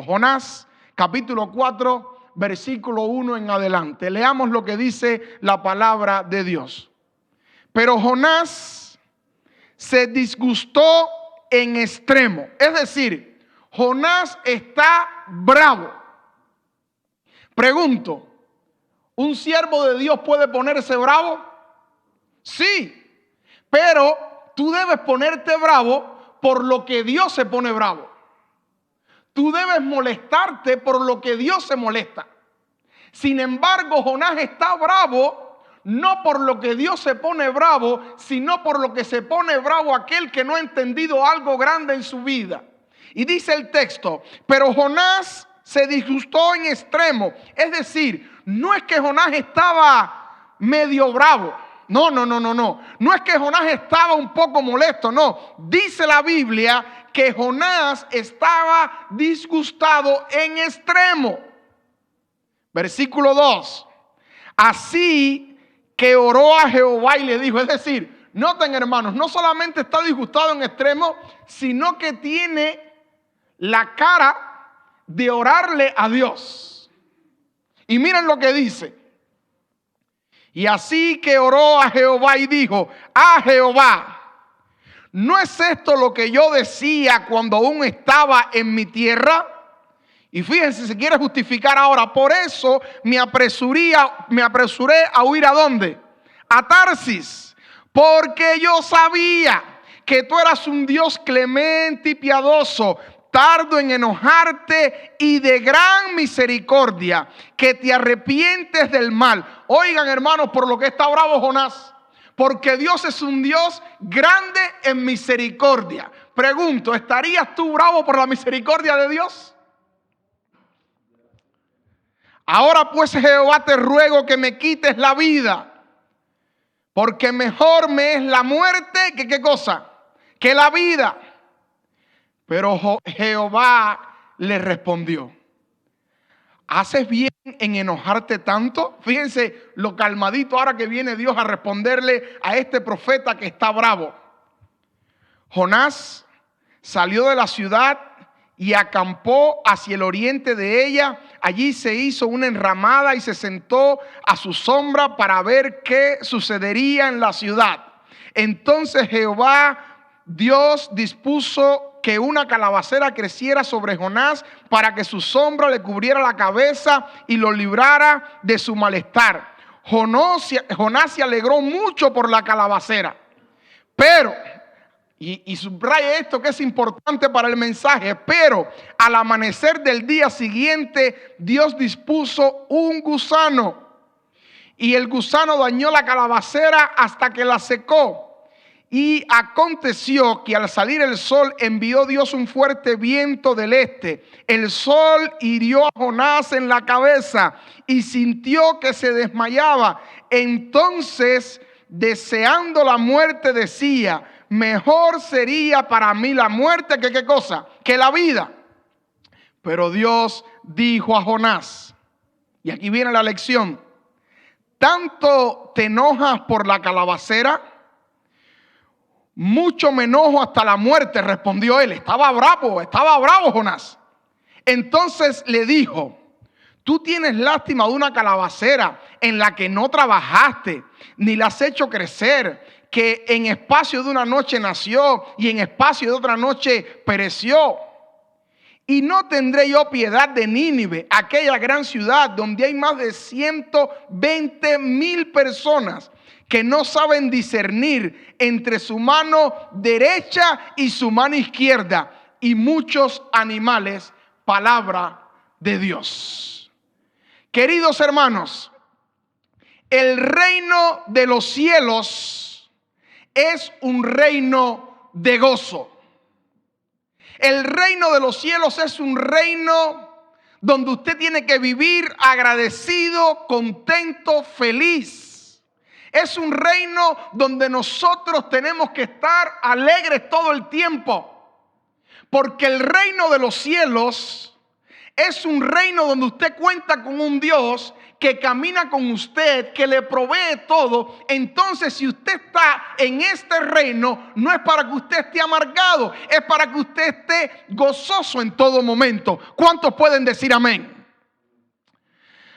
Jonás, capítulo 4, versículo 1 en adelante. Leamos lo que dice la palabra de Dios. Pero Jonás se disgustó en extremo. Es decir, Jonás está bravo. Pregunto, ¿un siervo de Dios puede ponerse bravo? Sí, pero tú debes ponerte bravo por lo que Dios se pone bravo. Tú debes molestarte por lo que Dios se molesta. Sin embargo, Jonás está bravo no por lo que Dios se pone bravo, sino por lo que se pone bravo aquel que no ha entendido algo grande en su vida. Y dice el texto, pero Jonás se disgustó en extremo. Es decir, no es que Jonás estaba medio bravo. No. No es que Jonás estaba un poco molesto, no. Dice la Biblia que Jonás estaba disgustado en extremo. Versículo 2. Así que oró a Jehová y le dijo, es decir, noten hermanos, no solamente está disgustado en extremo, sino que tiene la cara de orarle a Dios. Y miren lo que dice. Y así que oró a Jehová y dijo, Jehová, ¿no es esto lo que yo decía cuando aún estaba en mi tierra? Y fíjense, se quiere justificar ahora. Por eso me apresuré a huir ¿a dónde? A Tarsis. Porque yo sabía que tú eras un Dios clemente y piadoso, tardo en enojarte y de gran misericordia, que te arrepientes del mal. Oigan, hermanos, por lo que está bravo Jonás. Porque Dios es un Dios grande en misericordia. Pregunto, ¿estarías tú bravo por la misericordia de Dios? Ahora pues, Jehová, te ruego que me quites la vida, porque mejor me es la muerte que ¿qué cosa? Que la vida. Pero Jehová le respondió, ¿haces bien en enojarte tanto? Fíjense lo calmadito ahora que viene Dios a responderle a este profeta que está bravo. Jonás salió de la ciudad y acampó hacia el oriente de ella. Allí se hizo una enramada y se sentó a su sombra para ver qué sucedería en la ciudad. Entonces Jehová Dios dispuso que una calabacera creciera sobre Jonás para que su sombra le cubriera la cabeza y lo librara de su malestar. Jonás se alegró mucho por la calabacera. Pero, y subraya esto que es importante para el mensaje, pero al amanecer del día siguiente Dios dispuso un gusano y el gusano dañó la calabacera hasta que la secó. Y aconteció que al salir el sol envió Dios un fuerte viento del este. El sol hirió a Jonás en la cabeza y sintió que se desmayaba. Entonces, deseando la muerte, decía, mejor sería para mí la muerte que ¿qué cosa? Que la vida. Pero Dios dijo a Jonás, y aquí viene la lección, ¿tanto te enojas por la calabacera? Mucho me enojo hasta la muerte, respondió él. Estaba bravo Jonás. Entonces le dijo, tú tienes lástima de una calabacera en la que no trabajaste, ni la has hecho crecer, que en espacio de una noche nació y en espacio de otra noche pereció. Y no tendré yo piedad de Nínive, aquella gran ciudad donde hay más de 120,000 personas que no saben discernir entre su mano derecha y su mano izquierda, y muchos animales. Palabra de Dios. Queridos hermanos, el reino de los cielos es un reino de gozo. El reino de los cielos es un reino donde usted tiene que vivir agradecido, contento, feliz. Es un reino donde nosotros tenemos que estar alegres todo el tiempo. Porque el reino de los cielos es un reino donde usted cuenta con un Dios que camina con usted, que le provee todo. Entonces, si usted está en este reino, no es para que usted esté amargado, es para que usted esté gozoso en todo momento. ¿Cuántos pueden decir amén?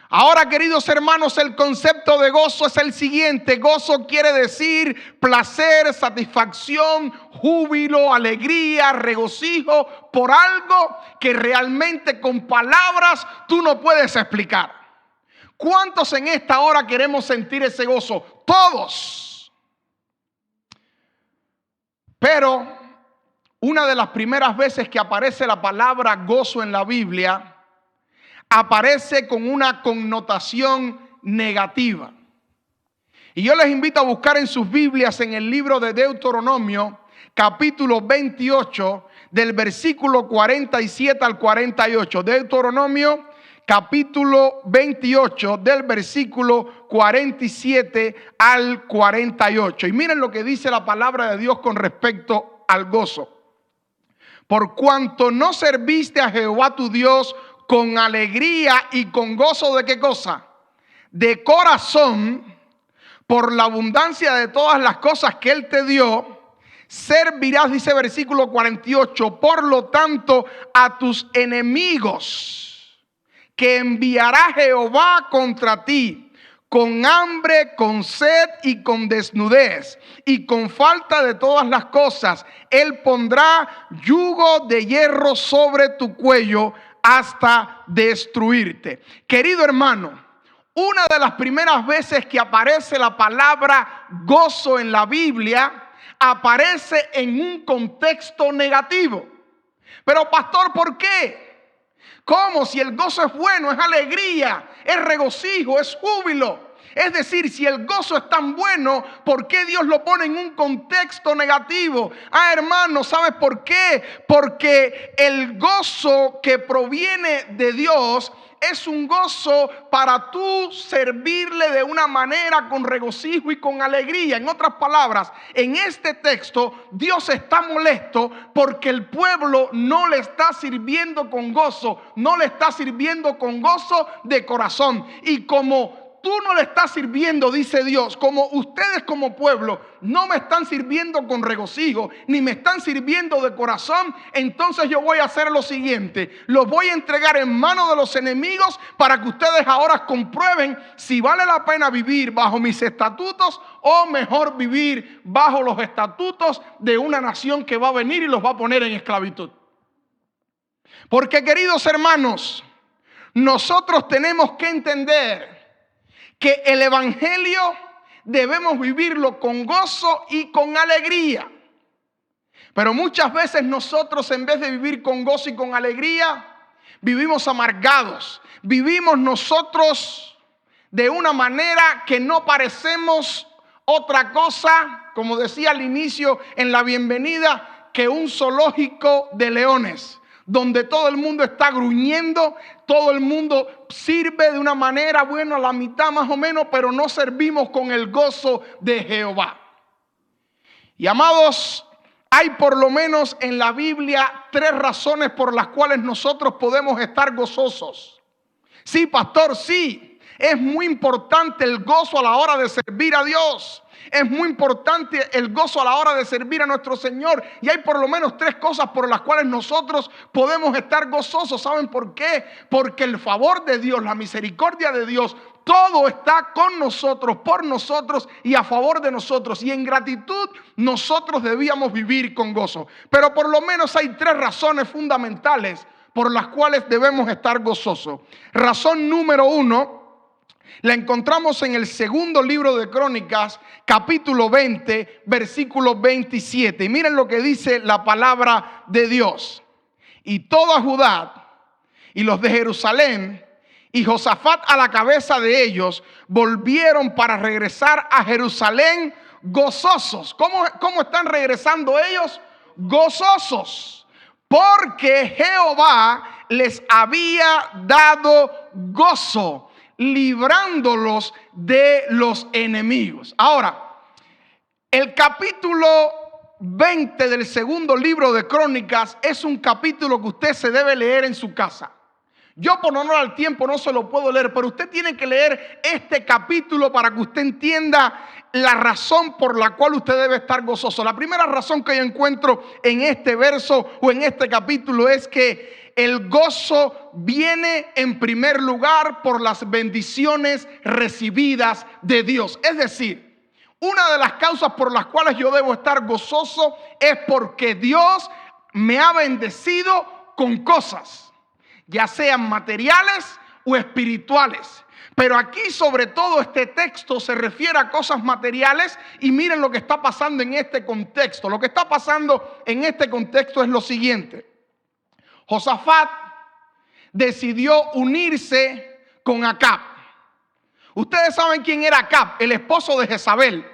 Ahora, queridos hermanos, el concepto de gozo es el siguiente. Gozo quiere decir placer, satisfacción, júbilo, alegría, regocijo por algo que realmente con palabras tú no puedes explicar. ¿Cuántos en esta hora queremos sentir ese gozo? Todos. Pero una de las primeras veces que aparece la palabra gozo en la Biblia, aparece con una connotación negativa. Y yo les invito a buscar en sus Biblias en el libro de Deuteronomio, capítulo 28, del versículo 47 al 48. Deuteronomio, capítulo 28, del versículo 47 al 48. Y miren lo que dice la palabra de Dios con respecto al gozo. Por cuanto no serviste a Jehová tu Dios con alegría y con gozo, ¿de qué cosa? De corazón, por la abundancia de todas las cosas que Él te dio, servirás, dice versículo 48, por lo tanto a tus enemigos que enviará Jehová contra ti, con hambre, con sed y con desnudez y con falta de todas las cosas. Él pondrá yugo de hierro sobre tu cuello hasta destruirte. Querido hermano, una de las primeras veces que aparece la palabra gozo en la Biblia, aparece en un contexto negativo. Pero pastor, ¿por qué? ¿Cómo? Si el gozo es bueno, es alegría, es regocijo, es júbilo. Es decir, si el gozo es tan bueno, ¿por qué Dios lo pone en un contexto negativo? Hermano, ¿sabes por qué? Porque el gozo que proviene de Dios es un gozo para tú servirle de una manera con regocijo y con alegría. En otras palabras, en este texto Dios está molesto porque el pueblo no le está sirviendo con gozo, no le está sirviendo con gozo de corazón. Y como tú no le estás sirviendo, dice Dios, como ustedes como pueblo no me están sirviendo con regocijo, ni me están sirviendo de corazón, entonces yo voy a hacer lo siguiente: los voy a entregar en manos de los enemigos para que ustedes ahora comprueben si vale la pena vivir bajo mis estatutos o mejor vivir bajo los estatutos de una nación que va a venir y los va a poner en esclavitud. Porque, queridos hermanos, nosotros tenemos que entender que el evangelio debemos vivirlo con gozo y con alegría. Pero muchas veces nosotros, en vez de vivir con gozo y con alegría, vivimos amargados. Vivimos nosotros de una manera que no parecemos otra cosa, como decía al inicio en la bienvenida, que un zoológico de leones, donde todo el mundo está gruñendo, todo el mundo sirve de una manera, bueno, a la mitad más o menos, pero no servimos con el gozo de Jehová. Y amados, hay por lo menos en la Biblia 3 razones por las cuales nosotros podemos estar gozosos. Sí, pastor, sí, es muy importante el gozo a la hora de servir a Dios. Es muy importante el gozo a la hora de servir a nuestro Señor. Y hay por lo menos 3 cosas por las cuales nosotros podemos estar gozosos. ¿Saben por qué? Porque el favor de Dios, la misericordia de Dios, todo está con nosotros, por nosotros y a favor de nosotros. Y en gratitud nosotros debíamos vivir con gozo. Pero por lo menos hay 3 razones fundamentales por las cuales debemos estar gozosos. Razón número 1. La encontramos en el segundo libro de Crónicas, capítulo 20, versículo 27. Y miren lo que dice la palabra de Dios. Y toda Judá y los de Jerusalén y Josafat a la cabeza de ellos volvieron para regresar a Jerusalén gozosos. ¿Cómo están regresando ellos? Gozosos. Porque Jehová les había dado gozo, librándolos de los enemigos. Ahora, el capítulo 20 del segundo libro de Crónicas es un capítulo que usted se debe leer en su casa. Yo por honor al tiempo no se lo puedo leer, pero usted tiene que leer este capítulo para que usted entienda la razón por la cual usted debe estar gozoso. La primera razón que yo encuentro en este verso o en este capítulo es que el gozo viene en primer lugar por las bendiciones recibidas de Dios. Es decir, una de las causas por las cuales yo debo estar gozoso es porque Dios me ha bendecido con cosas, ya sean materiales o espirituales. Pero aquí sobre todo este texto se refiere a cosas materiales y miren lo que está pasando en este contexto. Lo que está pasando en este contexto es lo siguiente. Josafat decidió unirse con Acab. Ustedes saben quién era Acab, el esposo de Jezabel.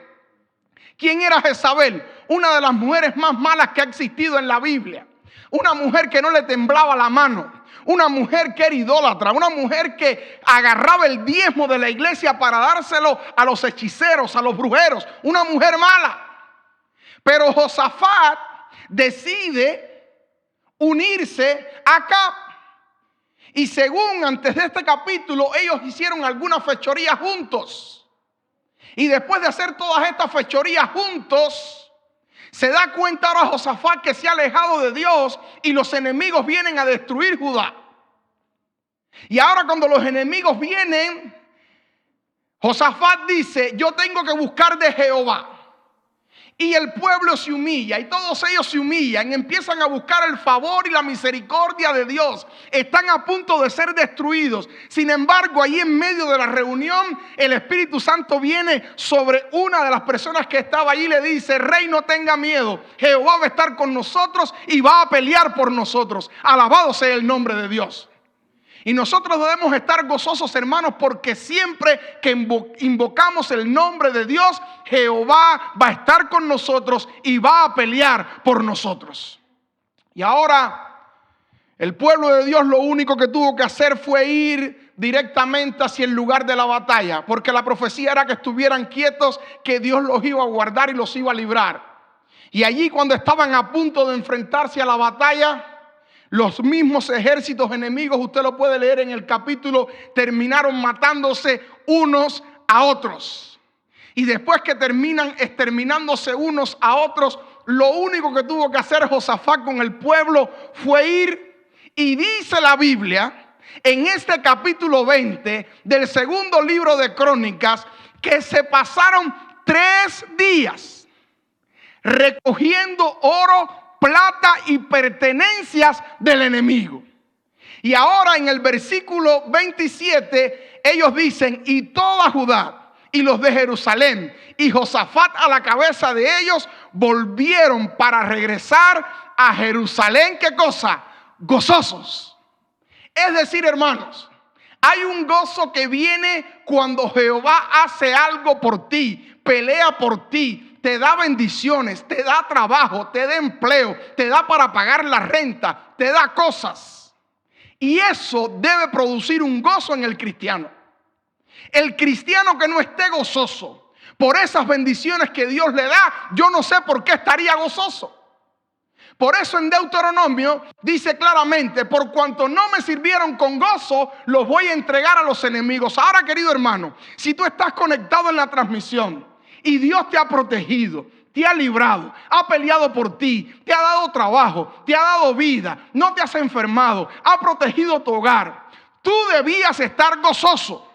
¿Quién era Jezabel? Una de las mujeres más malas que ha existido en la Biblia. Una mujer que no le temblaba la mano. Una mujer que era idólatra, una mujer que agarraba el diezmo de la iglesia para dárselo a los hechiceros, a los brujeros. Una mujer mala. Pero Josafat decide unirse a Acab. Y según antes de este capítulo, ellos hicieron algunas fechorías juntos. Y después de hacer todas estas fechorías juntos, se da cuenta ahora Josafat que se ha alejado de Dios y los enemigos vienen a destruir Judá. Y ahora cuando los enemigos vienen, Josafat dice, yo tengo que buscar de Jehová. Y el pueblo se humilla y todos ellos se humillan, empiezan a buscar el favor y la misericordia de Dios. Están a punto de ser destruidos. Sin embargo, ahí en medio de la reunión, el Espíritu Santo viene sobre una de las personas que estaba allí y le dice, rey, no tenga miedo. Jehová va a estar con nosotros y va a pelear por nosotros. Alabado sea el nombre de Dios. Y nosotros debemos estar gozosos, hermanos, porque siempre que invocamos el nombre de Dios, Jehová va a estar con nosotros y va a pelear por nosotros. Y ahora, el pueblo de Dios lo único que tuvo que hacer fue ir directamente hacia el lugar de la batalla, porque la profecía era que estuvieran quietos, que Dios los iba a guardar y los iba a librar. Y allí, cuando estaban a punto de enfrentarse a la batalla, los mismos ejércitos enemigos, usted lo puede leer en el capítulo, terminaron matándose unos a otros. Y después que terminan exterminándose unos a otros, lo único que tuvo que hacer Josafat con el pueblo fue ir. Y dice la Biblia, en este capítulo 20 del segundo libro de Crónicas, que se pasaron 3 días recogiendo oro, plata y pertenencias del enemigo. Y ahora en el versículo 27 ellos dicen, y toda Judá y los de Jerusalén y Josafat a la cabeza de ellos volvieron para regresar a Jerusalén. ¿Qué cosa? Gozosos. Es decir, hermanos, hay un gozo que viene cuando Jehová hace algo por ti, pelea por ti, te da bendiciones, te da trabajo, te da empleo, te da para pagar la renta, te da cosas. Y eso debe producir un gozo en el cristiano. El cristiano que no esté gozoso por esas bendiciones que Dios le da, yo no sé por qué estaría gozoso. Por eso en Deuteronomio dice claramente, por cuanto no me sirvieron con gozo, los voy a entregar a los enemigos. Ahora, querido hermano, si tú estás conectado en la transmisión y Dios te ha protegido, te ha librado, ha peleado por ti, te ha dado trabajo, te ha dado vida, no te has enfermado, ha protegido tu hogar, tú debías estar gozoso.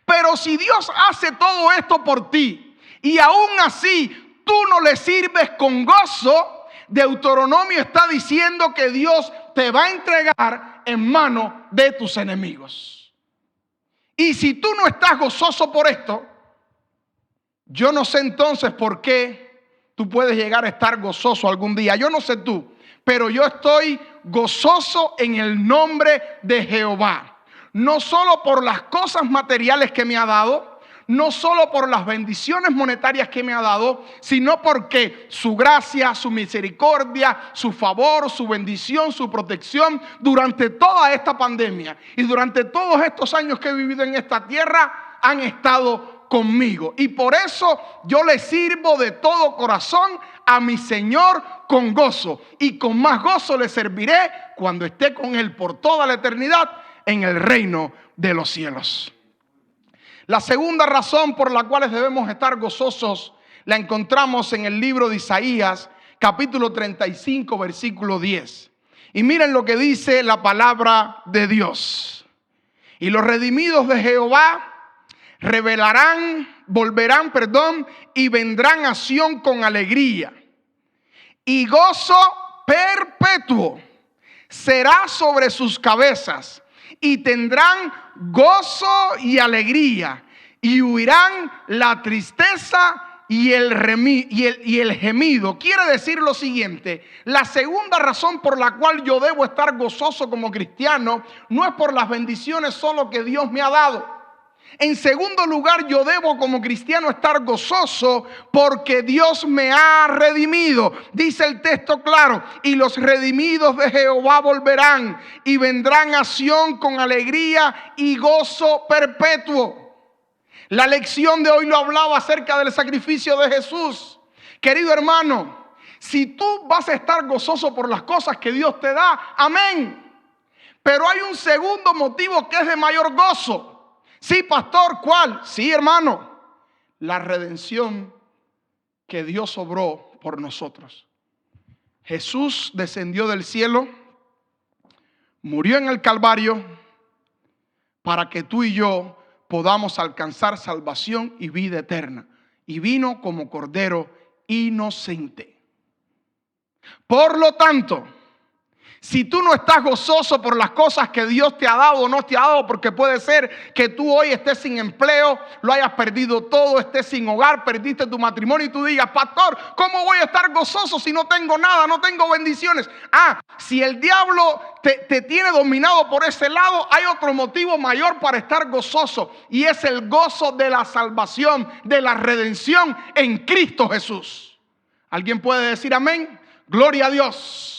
Pero si Dios hace todo esto por ti y aún así tú no le sirves con gozo, Deuteronomio está diciendo que Dios te va a entregar en manos de tus enemigos. Y si tú no estás gozoso por esto, yo no sé entonces por qué tú puedes llegar a estar gozoso algún día. Yo no sé tú, pero yo estoy gozoso en el nombre de Jehová. No solo por las cosas materiales que me ha dado, no solo por las bendiciones monetarias que me ha dado, sino porque su gracia, su misericordia, su favor, su bendición, su protección durante toda esta pandemia y durante todos estos años que he vivido en esta tierra han estado conmigo. Y por eso yo le sirvo de todo corazón a mi Señor con gozo. Y con más gozo le serviré cuando esté con Él por toda la eternidad en el reino de los cielos. La segunda razón por la cual debemos estar gozosos la encontramos en el libro de Isaías, capítulo 35, versículo 10. Y miren lo que dice la palabra de Dios. Y los redimidos de Jehová volverán, y vendrán a Sión con alegría. Y gozo perpetuo será sobre sus cabezas, y tendrán gozo y alegría, y huirán la tristeza y el gemido. Quiere decir lo siguiente: la segunda razón por la cual yo debo estar gozoso como cristiano no es por las bendiciones solo que Dios me ha dado. En segundo lugar, yo debo como cristiano estar gozoso porque Dios me ha redimido. Dice el texto claro: y los redimidos de Jehová volverán y vendrán a Sión con alegría y gozo perpetuo. La lección de hoy lo hablaba acerca del sacrificio de Jesús. Querido hermano, si tú vas a estar gozoso por las cosas que Dios te da, amén. Pero hay un segundo motivo que es de mayor gozo. Sí, pastor, ¿cuál? Sí, hermano, la redención que Dios obró por nosotros. Jesús descendió del cielo, murió en el Calvario para que tú y yo podamos alcanzar salvación y vida eterna. Y vino como cordero inocente. Por lo tanto, si tú no estás gozoso por las cosas que Dios te ha dado o no te ha dado, porque puede ser que tú hoy estés sin empleo, lo hayas perdido todo, estés sin hogar, perdiste tu matrimonio y tú digas: pastor, ¿cómo voy a estar gozoso si no tengo nada, no tengo bendiciones? Si el diablo te tiene dominado por ese lado, hay otro motivo mayor para estar gozoso, y es el gozo de la salvación, de la redención en Cristo Jesús. ¿Alguien puede decir amén? Gloria a Dios.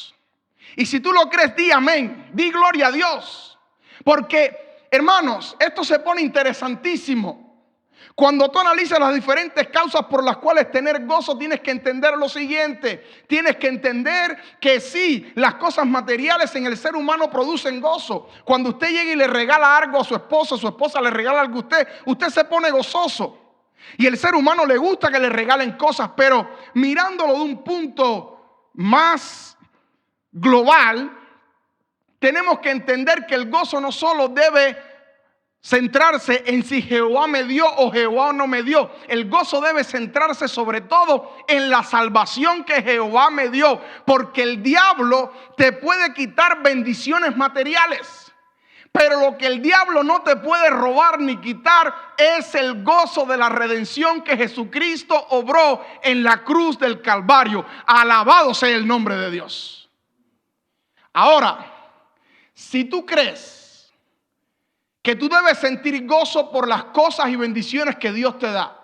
Y si tú lo crees, di amén, di gloria a Dios. Porque, hermanos, esto se pone interesantísimo. Cuando tú analizas las diferentes causas por las cuales tener gozo, tienes que entender lo siguiente. Tienes que entender que sí, las cosas materiales en el ser humano producen gozo. Cuando usted llega y le regala algo a su esposa le regala algo a usted se pone gozoso. Y el ser humano le gusta que le regalen cosas, pero mirándolo de un punto más global, tenemos que entender que el gozo no solo debe centrarse en si Jehová me dio o Jehová no me dio. El gozo debe centrarse sobre todo en la salvación que Jehová me dio, porque el diablo te puede quitar bendiciones materiales, pero lo que el diablo no te puede robar ni quitar es el gozo de la redención que Jesucristo obró en la cruz del Calvario. Alabado sea el nombre de Dios. Ahora, si tú crees que tú debes sentir gozo por las cosas y bendiciones que Dios te da,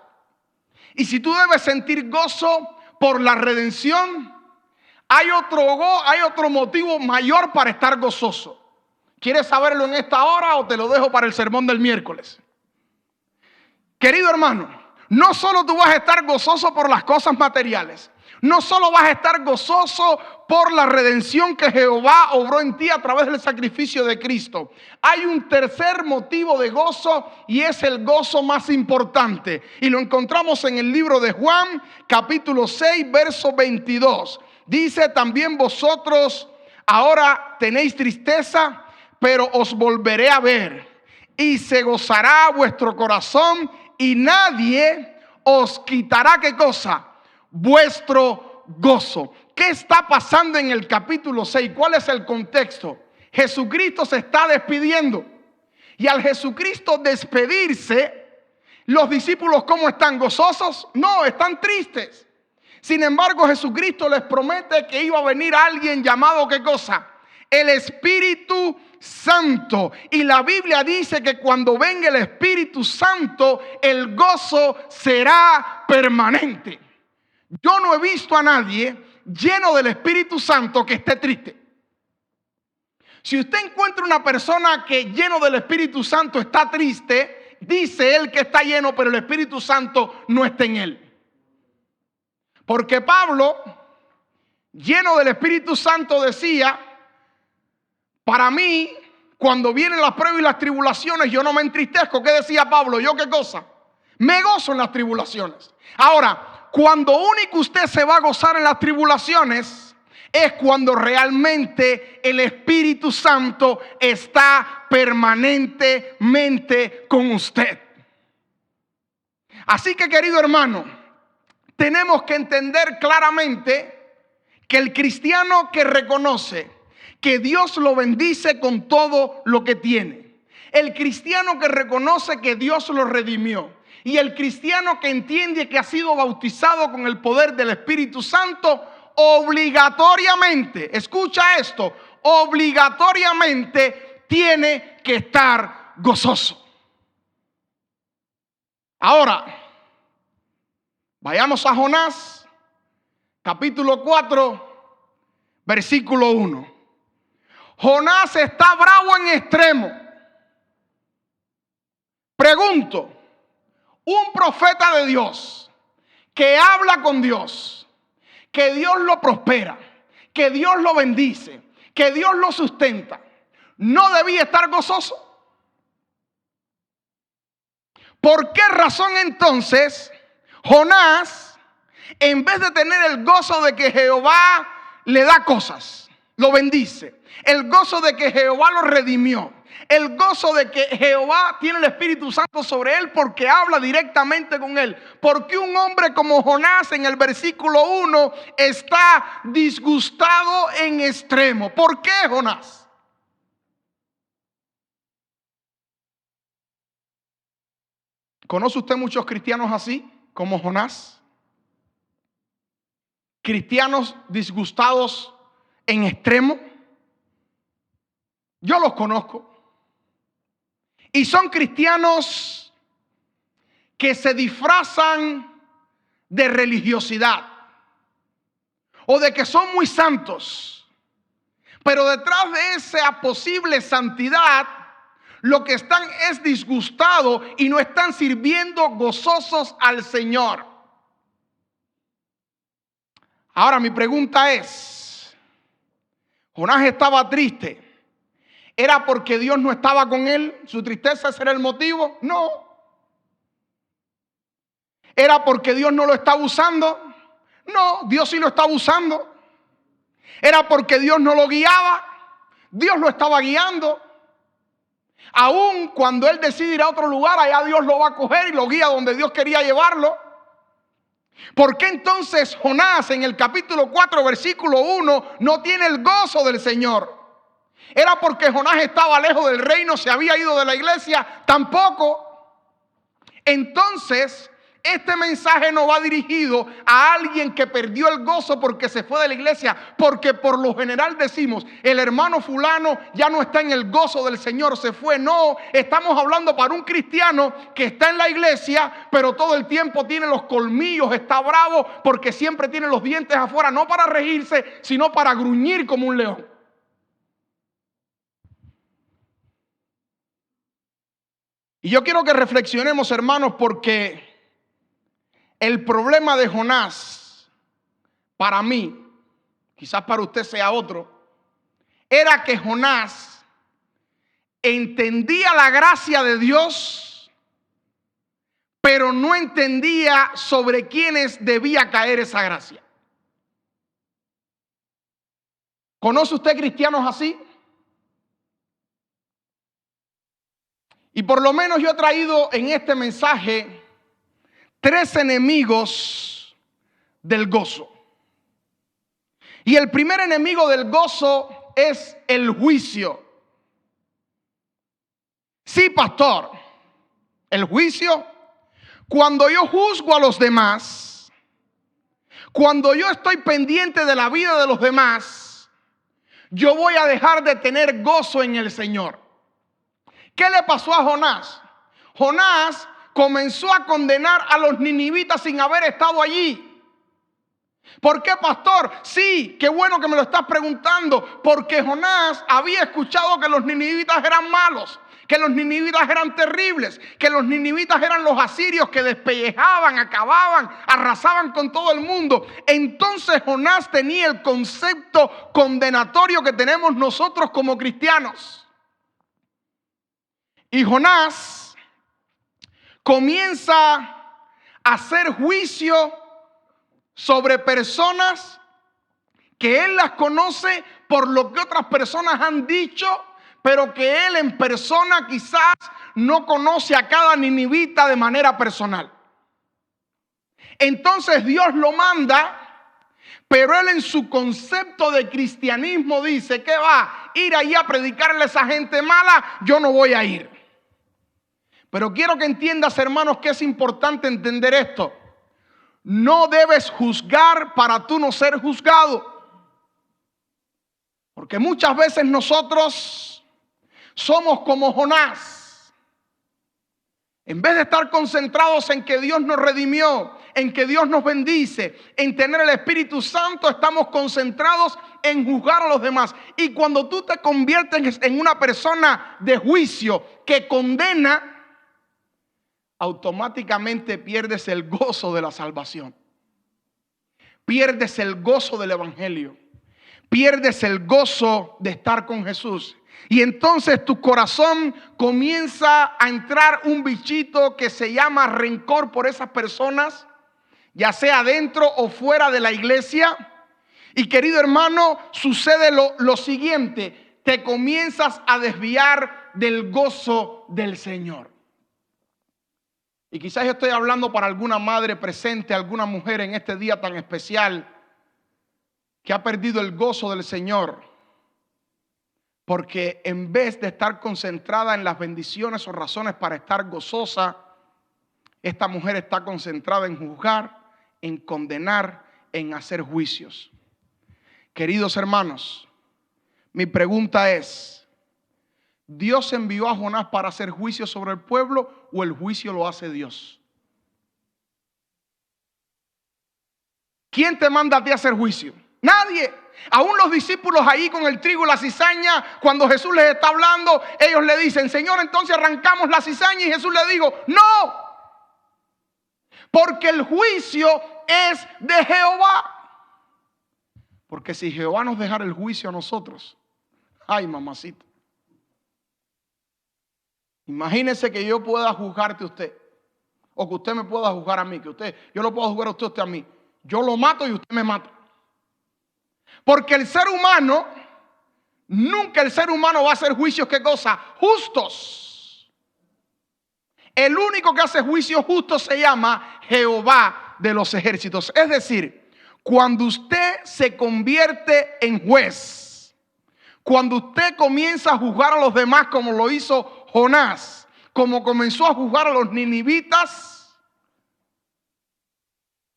y si tú debes sentir gozo por la redención, hay otro motivo mayor para estar gozoso. ¿Quieres saberlo en esta hora o te lo dejo para el sermón del miércoles? Querido hermano, no solo tú vas a estar gozoso por las cosas materiales, no solo vas a estar gozoso por la redención que Jehová obró en ti a través del sacrificio de Cristo. Hay un tercer motivo de gozo, y es el gozo más importante. Y lo encontramos en el libro de Juan, capítulo 6, verso 22. Dice: también vosotros ahora tenéis tristeza, pero os volveré a ver, y se gozará vuestro corazón, y nadie os quitará, ¿qué cosa? Vuestro gozo. ¿Qué está pasando en el capítulo 6? ¿Cuál es el contexto? Jesucristo se está despidiendo. Y al Jesucristo despedirse, los discípulos, ¿cómo están? ¿Gozosos? No, están tristes. Sin embargo, Jesucristo les promete que iba a venir alguien llamado, ¿qué cosa? El Espíritu Santo. Y la Biblia dice que cuando venga el Espíritu Santo, el gozo será permanente. Yo no he visto a nadie lleno del Espíritu Santo que esté triste. Si usted encuentra una persona que lleno del Espíritu Santo está triste, dice él que está lleno, pero el Espíritu Santo no está en él. Porque Pablo, lleno del Espíritu Santo, decía: para mí, cuando vienen las pruebas y las tribulaciones, yo no me entristezco. ¿Qué decía Pablo? ¿Yo qué cosa? Me gozo en las tribulaciones. Ahora, cuando único usted se va a gozar en las tribulaciones es cuando realmente el Espíritu Santo está permanentemente con usted. Así que, querido hermano, tenemos que entender claramente que el cristiano que reconoce que Dios lo bendice con todo lo que tiene, el cristiano que reconoce que Dios lo redimió, y el cristiano que entiende que ha sido bautizado con el poder del Espíritu Santo, obligatoriamente, escucha esto, obligatoriamente tiene que estar gozoso. Ahora, vayamos a Jonás, capítulo 4, versículo 1. Jonás está bravo en extremo. Pregunto, un profeta de Dios que habla con Dios, que Dios lo prospera, que Dios lo bendice, que Dios lo sustenta, ¿no debía estar gozoso? ¿Por qué razón entonces Jonás, en vez de tener el gozo de que Jehová le da cosas, lo bendice, el gozo de que Jehová lo redimió, el gozo de que Jehová tiene el Espíritu Santo sobre él porque habla directamente con él? Porque un hombre como Jonás en el versículo 1 está disgustado en extremo. ¿Por qué, Jonás? ¿Conoce usted muchos cristianos así, como Jonás? Cristianos disgustados en extremo. Yo los conozco. Y son cristianos que se disfrazan de religiosidad o de que son muy santos. Pero detrás de esa posible santidad, lo que están es disgustados y no están sirviendo gozosos al Señor. Ahora mi pregunta es, Jonás estaba triste. ¿Era porque Dios no estaba con él? ¿Su tristeza ese era el motivo? No. ¿Era porque Dios no lo estaba usando? No, Dios sí lo estaba usando. ¿Era porque Dios no lo guiaba? Dios lo estaba guiando. Aún cuando él decide ir a otro lugar, allá Dios lo va a coger y lo guía donde Dios quería llevarlo. ¿Por qué entonces Jonás en el capítulo 4, versículo 1 no tiene el gozo del Señor? ¿Era porque Jonás estaba lejos del reino, se había ido de la iglesia? Tampoco. Entonces, este mensaje no va dirigido a alguien que perdió el gozo porque se fue de la iglesia, porque por lo general decimos, el hermano fulano ya no está en el gozo del Señor, se fue. No, estamos hablando para un cristiano que está en la iglesia, pero todo el tiempo tiene los colmillos, está bravo porque siempre tiene los dientes afuera, no para regirse, sino para gruñir como un león. Y yo quiero que reflexionemos, hermanos, porque el problema de Jonás, para mí, quizás para usted sea otro, era que Jonás entendía la gracia de Dios, pero no entendía sobre quiénes debía caer esa gracia. ¿Conoce usted cristianos así? Y por lo menos yo he traído en este mensaje 3 enemigos del gozo. Y el primer enemigo del gozo es el juicio. Sí, pastor, el juicio, cuando yo juzgo a los demás, cuando yo estoy pendiente de la vida de los demás, yo voy a dejar de tener gozo en el Señor. ¿Qué le pasó a Jonás? Jonás comenzó a condenar a los ninivitas sin haber estado allí. ¿Por qué, pastor? Sí, qué bueno que me lo estás preguntando. Porque Jonás había escuchado que los ninivitas eran malos, que los ninivitas eran terribles, que los ninivitas eran los asirios que despellejaban, acababan, arrasaban con todo el mundo. Entonces Jonás tenía el concepto condenatorio que tenemos nosotros como cristianos. Y Jonás comienza a hacer juicio sobre personas que él las conoce por lo que otras personas han dicho, pero que él en persona quizás no conoce a cada ninivita de manera personal. Entonces Dios lo manda, pero él en su concepto de cristianismo dice: ¿qué va a ir ahí a predicarle a esa gente mala? Yo no voy a ir. Pero quiero que entiendas, hermanos, que es importante entender esto. No debes juzgar para tú no ser juzgado. Porque muchas veces nosotros somos como Jonás. En vez de estar concentrados en que Dios nos redimió, en que Dios nos bendice, en tener el Espíritu Santo, estamos concentrados en juzgar a los demás. Y cuando tú te conviertes en una persona de juicio que condena, automáticamente pierdes el gozo de la salvación. Pierdes el gozo del evangelio. Pierdes el gozo de estar con Jesús. Y entonces tu corazón comienza a entrar un bichito que se llama rencor por esas personas, ya sea dentro o fuera de la iglesia. Y querido hermano, sucede lo siguiente: te comienzas a desviar del gozo del Señor. Y quizás yo estoy hablando para alguna madre presente, alguna mujer en este día tan especial que ha perdido el gozo del Señor, porque en vez de estar concentrada en las bendiciones o razones para estar gozosa, esta mujer está concentrada en juzgar, en condenar, en hacer juicios. Queridos hermanos, mi pregunta es: ¿Dios envió a Jonás para hacer juicio sobre el pueblo o el juicio lo hace Dios? ¿Quién te manda a ti a hacer juicio? Nadie. Aún los discípulos ahí con el trigo y la cizaña, cuando Jesús les está hablando, ellos le dicen: Señor, entonces arrancamos la cizaña. Y Jesús le dijo: no, porque el juicio es de Jehová. Porque si Jehová nos dejara el juicio a nosotros, ay, mamacita, imagínese que yo pueda juzgarte a usted, o que usted me pueda juzgar a mí, yo lo puedo juzgar a usted a mí. Yo lo mato y usted me mata. Porque el ser humano, nunca el ser humano va a hacer juicios, ¿qué cosa? Justos. El único que hace juicios justos se llama Jehová de los ejércitos. Es decir, cuando usted se convierte en juez, cuando usted comienza a juzgar a los demás como lo hizo Jonás, como comenzó a juzgar a los ninivitas,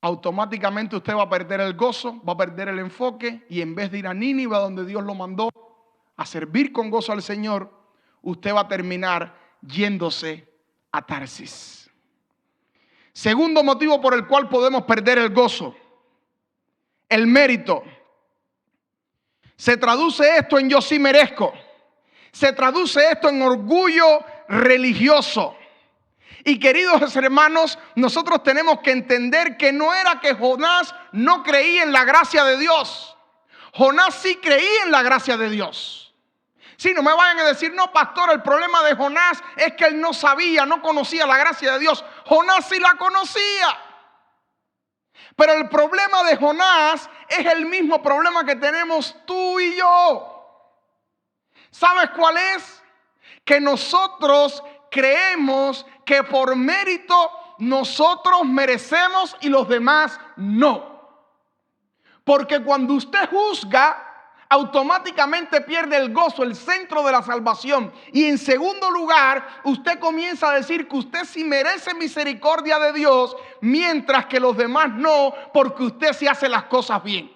automáticamente usted va a perder el gozo, va a perder el enfoque, y en vez de ir a Nínive, donde Dios lo mandó a servir con gozo al Señor, usted va a terminar yéndose a Tarsis. Segundo motivo por el cual podemos perder el gozo: el mérito. Se traduce esto en yo sí merezco. Se traduce esto en orgullo religioso. Y queridos hermanos, nosotros tenemos que entender que no era que Jonás no creía en la gracia de Dios. Jonás sí creía en la gracia de Dios. Sí, no me vayan a decir: no, pastor, el problema de Jonás es que él no sabía, no conocía la gracia de Dios. Jonás sí la conocía. Pero el problema de Jonás es el mismo problema que tenemos tú y yo. ¿Sabes cuál es? Que nosotros creemos que por mérito nosotros merecemos y los demás no. Porque cuando usted juzga, automáticamente pierde el gozo, el centro de la salvación. Y en segundo lugar, usted comienza a decir que usted sí merece misericordia de Dios, mientras que los demás no, porque usted sí hace las cosas bien.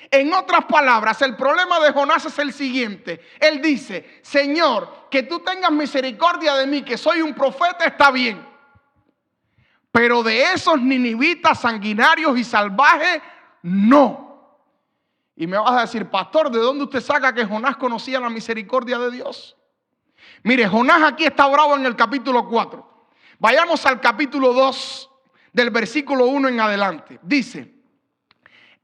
En otras palabras, el problema de Jonás es el siguiente. Él dice: Señor, que tú tengas misericordia de mí, que soy un profeta, está bien. Pero de esos ninivitas sanguinarios y salvajes, no. Y me vas a decir: pastor, ¿de dónde usted saca que Jonás conocía la misericordia de Dios? Mire, Jonás aquí está bravo en el capítulo 4. Vayamos al capítulo 2, del versículo 1 en adelante. Dice: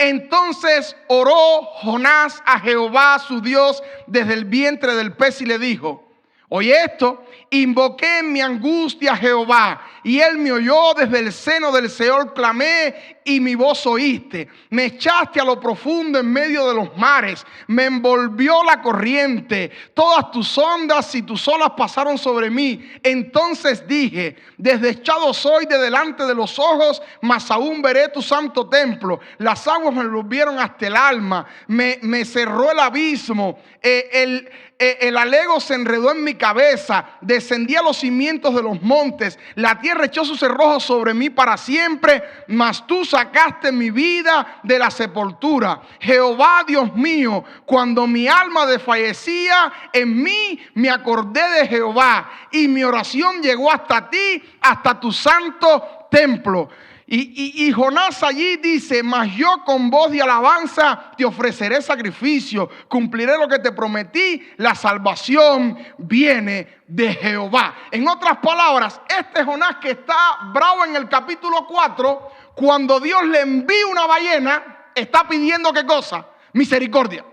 entonces oró Jonás a Jehová su Dios desde el vientre del pez y le dijo, Oye esto, invoqué en mi angustia a Jehová, y él me oyó desde el seno del Seol, clamé y mi voz oíste. Me echaste a lo profundo en medio de los mares, me envolvió la corriente, todas tus ondas y tus olas pasaron sobre mí. Entonces dije, desechado soy de delante de los ojos, mas aún veré tu santo templo. Las aguas me envolvieron hasta el alma, me cerró el abismo, el alego se enredó en mi cabeza, descendí a los cimientos de los montes, la tierra echó sus cerrojos sobre mí para siempre, mas tú sacaste mi vida de la sepultura. Jehová, Dios mío, cuando mi alma desfallecía, en mí me acordé de Jehová, y mi oración llegó hasta ti, hasta tu santo templo. Y Jonás allí dice, mas yo con voz de alabanza te ofreceré sacrificio, cumpliré lo que te prometí, la salvación viene de Jehová. En otras palabras, este Jonás que está bravo en el capítulo 4, cuando Dios le envía una ballena, está pidiendo ¿qué cosa? Misericordia.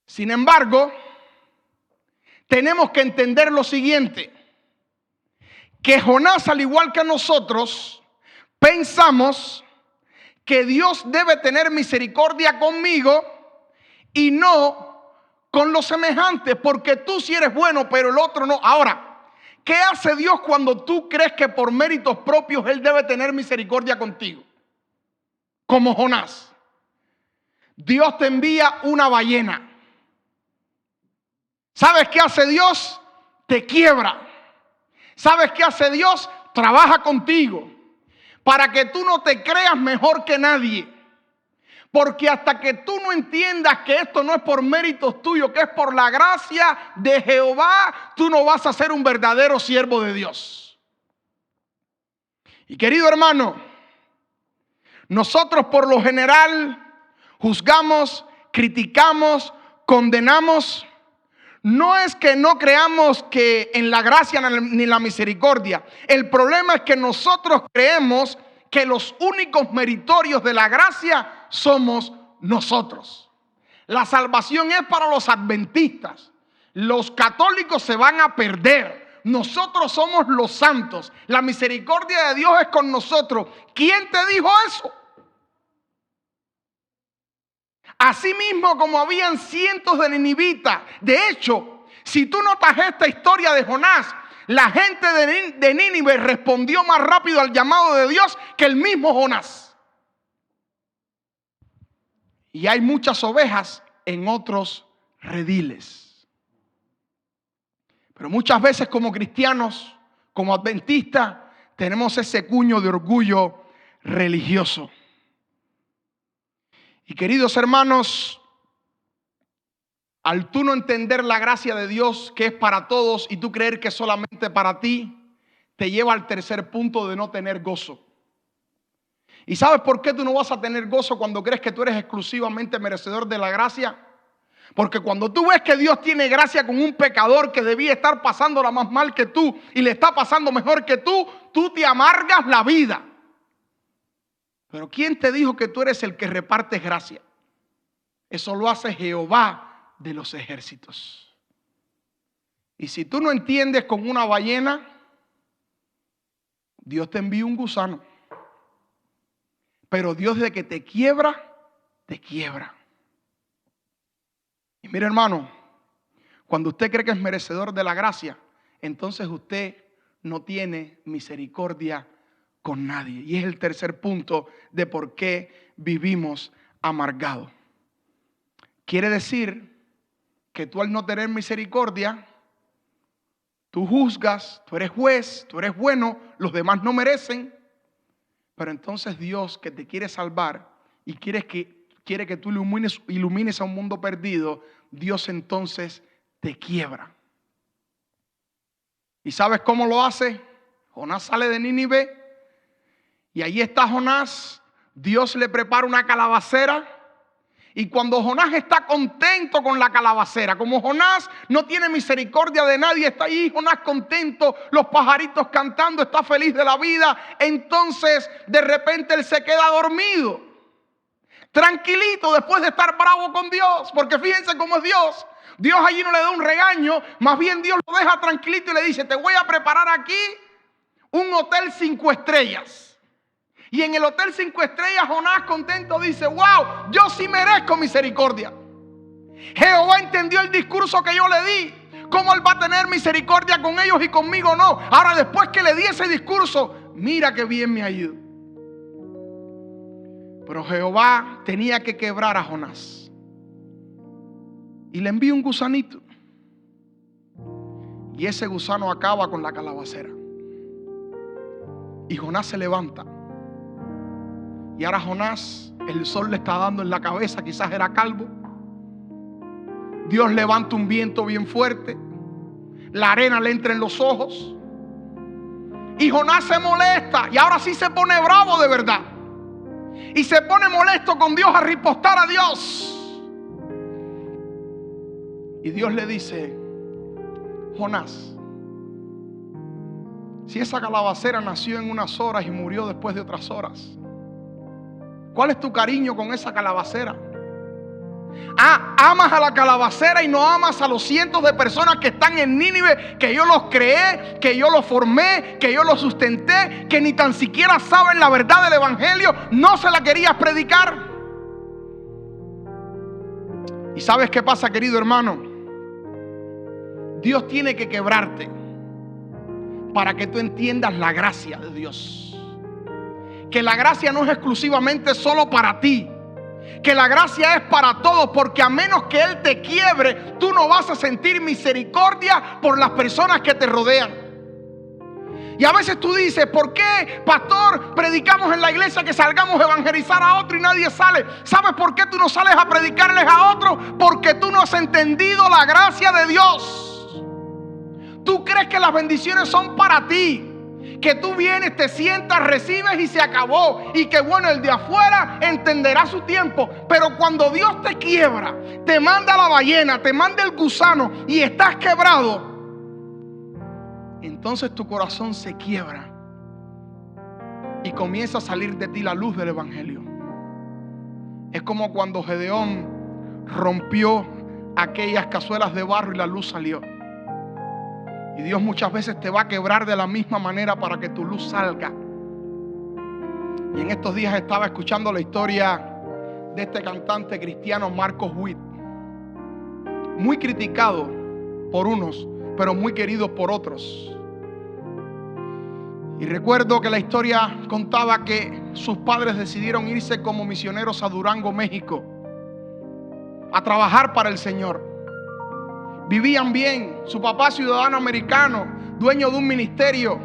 Sin embargo, tenemos que entender lo siguiente, que Jonás, al igual que nosotros, pensamos que Dios debe tener misericordia conmigo y no con los semejantes, porque tú sí eres bueno, pero el otro no. Ahora, ¿qué hace Dios cuando tú crees que por méritos propios Él debe tener misericordia contigo? Como Jonás. Dios te envía una ballena. ¿Sabes qué hace Dios? Te quiebra. ¿Sabes qué hace Dios? Trabaja contigo para que tú no te creas mejor que nadie. Porque hasta que tú no entiendas que esto no es por méritos tuyos, que es por la gracia de Jehová, tú no vas a ser un verdadero siervo de Dios. Y querido hermano, nosotros por lo general juzgamos, criticamos, condenamos. No es que no creamos que en la gracia ni la misericordia. El problema es que nosotros creemos que los únicos meritorios de la gracia somos nosotros. La salvación es para los adventistas. Los católicos se van a perder. Nosotros somos los santos. La misericordia de Dios es con nosotros. ¿Quién te dijo eso? Asimismo como habían cientos de ninivitas. De hecho, si tú notas esta historia de Jonás, la gente de Nínive respondió más rápido al llamado de Dios que el mismo Jonás. Y hay muchas ovejas en otros rediles. Pero muchas veces como cristianos, como adventistas, tenemos ese cuño de orgullo religioso. Y queridos hermanos, al tú no entender la gracia de Dios que es para todos y tú creer que es solamente para ti, te lleva al tercer punto de no tener gozo. ¿Y sabes por qué tú no vas a tener gozo cuando crees que tú eres exclusivamente merecedor de la gracia? Porque cuando tú ves que Dios tiene gracia con un pecador que debía estar pasándola más mal que tú y le está pasando mejor que tú te amargas la vida. Pero ¿quién te dijo que tú eres el que repartes gracia? Eso lo hace Jehová de los ejércitos. Y si tú no entiendes con una ballena, Dios te envía un gusano. Pero Dios de que te quiebra, te quiebra. Y mire hermano, cuando usted cree que es merecedor de la gracia, entonces usted no tiene misericordia con nadie. Y es el tercer punto de por qué vivimos amargados. Quiere decir que tú al no tener misericordia, tú juzgas, tú eres juez, tú eres bueno, los demás no merecen. Pero entonces Dios, que te quiere salvar y quiere que tú ilumines a un mundo perdido, Dios entonces te quiebra. ¿Y sabes cómo lo hace? Jonás sale de Nínive y ahí está Jonás. Dios le prepara una calabacera. Y cuando Jonás está contento con la calabacera, como Jonás no tiene misericordia de nadie, está ahí Jonás contento, los pajaritos cantando, está feliz de la vida, entonces de repente él se queda dormido. tranquilito después de estar bravo con Dios. Porque fíjense cómo es Dios. Dios allí no le da un regaño, más bien Dios lo deja tranquilito y le dice: te voy a preparar aquí un hotel 5 estrellas. Y en el hotel 5 estrellas Jonás contento dice: wow, yo sí merezco misericordia. Jehová entendió el discurso que yo le di. ¿Cómo él va a tener misericordia con ellos y conmigo no? Ahora, después que le di ese discurso, mira qué bien me ha ido. Pero Jehová tenía que quebrar a Jonás. Y le envía un gusanito. Y ese gusano acaba con la calabacera. Y Jonás se levanta. Y ahora Jonás, el sol le está dando en la cabeza, quizás era calvo. Dios levanta un viento bien fuerte. La arena le entra en los ojos. Y Jonás se molesta. Y ahora sí se pone bravo de verdad. Y se pone molesto con Dios, a ripostar a Dios. Y Dios le dice: Jonás, si esa calabacera nació en unas horas y murió después de otras horas, ¿cuál es tu cariño con esa calabacera? Amas a la calabacera y no amas a los cientos de personas que están en Nínive, que yo los creé, que yo los formé, que yo los sustenté, que ni tan siquiera saben la verdad del evangelio. No se la querías predicar. ¿Y sabes qué pasa, querido hermano? Dios tiene que quebrarte para que tú entiendas la gracia de Dios. Que la gracia no es exclusivamente solo para ti. Que la gracia es para todos, porque a menos que Él te quiebre, tú no vas a sentir misericordia por las personas que te rodean. Y a veces tú dices: ¿por qué, pastor, predicamos en la iglesia que salgamos a evangelizar a otro y nadie sale? ¿Sabes por qué tú no sales a predicarles a otros? Porque tú no has entendido la gracia de Dios. Tú crees que las bendiciones son para ti. Que tú vienes, te sientas, recibes y se acabó. Y que bueno, el de afuera entenderá su tiempo. Pero cuando Dios te quiebra, te manda la ballena, te manda el gusano y estás quebrado, entonces tu corazón se quiebra y comienza a salir de ti la luz del evangelio. Es como cuando Gedeón rompió aquellas cazuelas de barro y la luz salió. Y Dios muchas veces te va a quebrar de la misma manera para que tu luz salga. Y en estos días estaba escuchando la historia de este cantante cristiano Marcos Witt. Muy criticado por unos, pero muy querido por otros. Y recuerdo que la historia contaba que sus padres decidieron irse como misioneros a Durango, México, a trabajar para el Señor. Vivían bien, su papá ciudadano americano, dueño de un ministerio.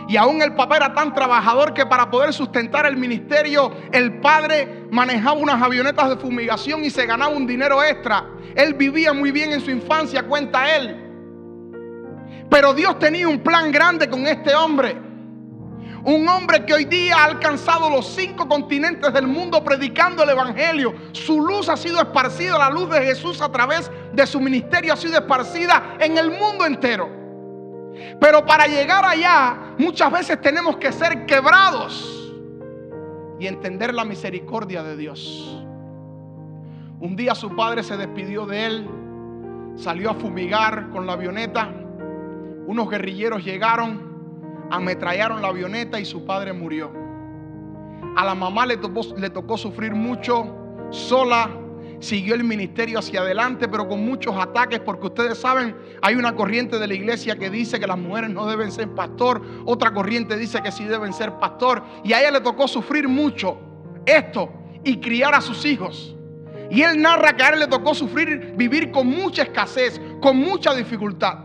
Y aún el papá era tan trabajador que para poder sustentar el ministerio, el padre manejaba unas avionetas de fumigación y se ganaba un dinero extra. Él vivía muy bien en su infancia, cuenta él. Pero Dios tenía un plan grande con este hombre. Un hombre que hoy día ha alcanzado los 5 continentes del mundo predicando el evangelio. Su luz ha sido esparcida, la luz de Jesús a través de su ministerio ha sido esparcida en el mundo entero. Pero para llegar allá, muchas veces tenemos que ser quebrados y entender la misericordia de Dios. Un día su padre se despidió de él, salió a fumigar con la avioneta. Unos guerrilleros llegaron, ametrallaron la avioneta y su padre murió. A la mamá le tocó sufrir mucho, sola. Siguió el ministerio hacia adelante, pero con muchos ataques, porque ustedes saben, hay una corriente de la iglesia que dice que las mujeres no deben ser pastor, otra corriente dice que sí deben ser pastor, y a ella le tocó sufrir mucho esto y criar a sus hijos. Y él narra que a él le tocó sufrir, vivir con mucha escasez, con mucha dificultad.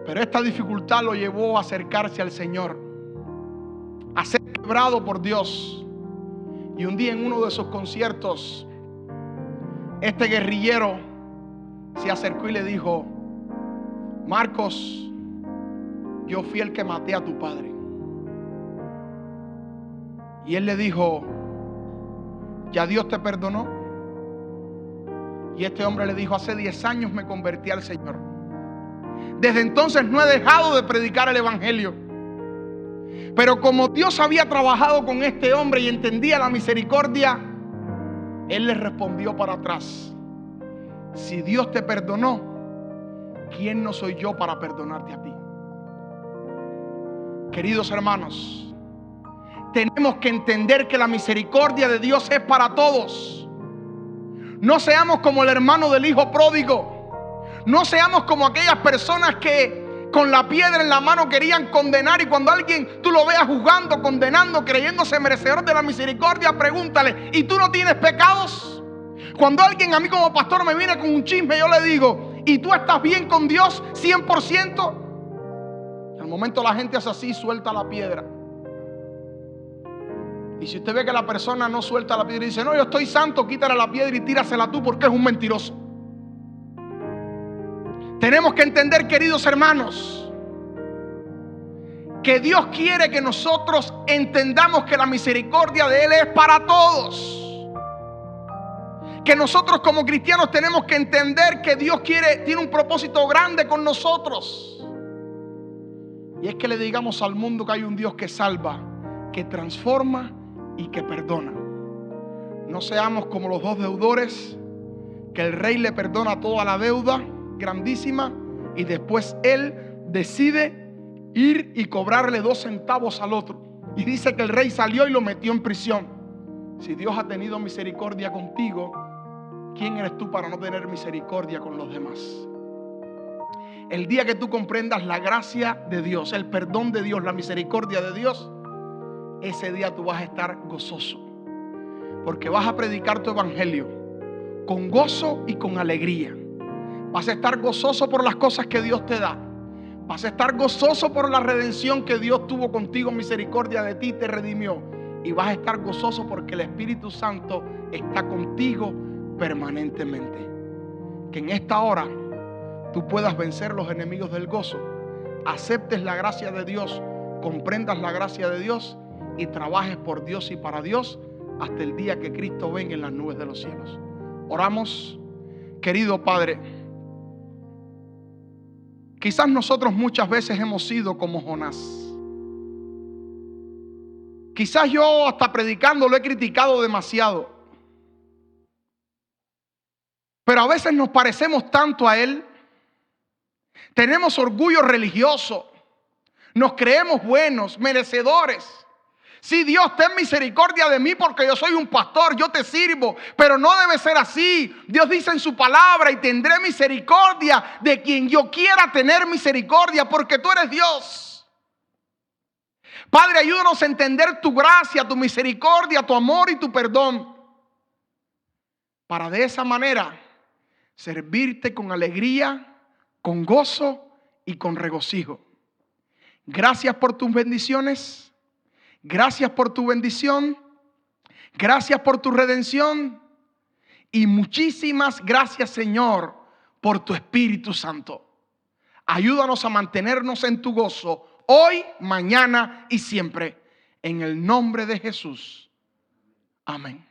Pero esta dificultad lo llevó a acercarse al Señor, a ser quebrado por Dios. Y un día en uno de sus conciertos, este guerrillero se acercó y le dijo: Marcos, yo fui el que maté a tu padre. Y él le dijo: ¿ya Dios te perdonó? Y este hombre le dijo: hace 10 años me convertí al Señor. Desde entonces no he dejado de predicar el evangelio. Pero como Dios había trabajado con este hombre y entendía la misericordia, él le respondió para atrás: si Dios te perdonó, ¿quién no soy yo para perdonarte a ti? Queridos hermanos, tenemos que entender que la misericordia de Dios es para todos. No seamos como el hermano del hijo pródigo. No seamos como aquellas personas que con la piedra en la mano querían condenar, y cuando alguien tú lo veas juzgando, condenando, creyéndose merecedor de la misericordia, pregúntale: ¿y tú no tienes pecados? Cuando alguien a mí como pastor me viene con un chisme, yo le digo: ¿y tú estás bien con Dios 100%? Al momento la gente hace así, suelta la piedra. Y si usted ve que la persona no suelta la piedra y dice: no, yo estoy santo, quítale la piedra y tírasela tú, porque es un mentiroso. Tenemos que entender, queridos hermanos, que Dios quiere que nosotros entendamos que la misericordia de Él es para todos. Que nosotros como cristianos tenemos que entender que Dios tiene un propósito grande con nosotros. Y es que le digamos al mundo que hay un Dios que salva, que transforma y que perdona. No seamos como los dos deudores, que el rey le perdona toda la deuda grandísima y después él decide ir y cobrarle 2 centavos al otro. Y dice que el rey salió y lo metió en prisión. Si Dios ha tenido misericordia contigo, ¿quién eres tú para no tener misericordia con los demás? El día que tú comprendas la gracia de Dios, el perdón de Dios, la misericordia de Dios, ese día tú vas a estar gozoso, porque vas a predicar tu evangelio con gozo y con alegría. Vas a estar gozoso por las cosas que Dios te da. Vas a estar gozoso por la redención que Dios tuvo contigo, misericordia de ti, te redimió. Y vas a estar gozoso porque el Espíritu Santo está contigo permanentemente. Que en esta hora tú puedas vencer los enemigos del gozo, aceptes la gracia de Dios, comprendas la gracia de Dios y trabajes por Dios y para Dios hasta el día que Cristo venga en las nubes de los cielos. Oramos. Querido Padre, quizás nosotros muchas veces hemos sido como Jonás. Quizás yo hasta predicando lo he criticado demasiado, pero a veces nos parecemos tanto a él. Tenemos orgullo religioso, nos creemos buenos, merecedores. Sí, Dios, ten misericordia de mí porque yo soy un pastor, yo te sirvo. Pero no debe ser así. Dios dice en su palabra: y tendré misericordia de quien yo quiera tener misericordia, porque tú eres Dios. Padre, ayúdanos a entender tu gracia, tu misericordia, tu amor y tu perdón, para de esa manera servirte con alegría, con gozo y con regocijo. Gracias por tus bendiciones. Gracias por tu bendición. Gracias por tu redención. Y muchísimas gracias, Señor, por tu Espíritu Santo. Ayúdanos a mantenernos en tu gozo hoy, mañana y siempre. En el nombre de Jesús. Amén.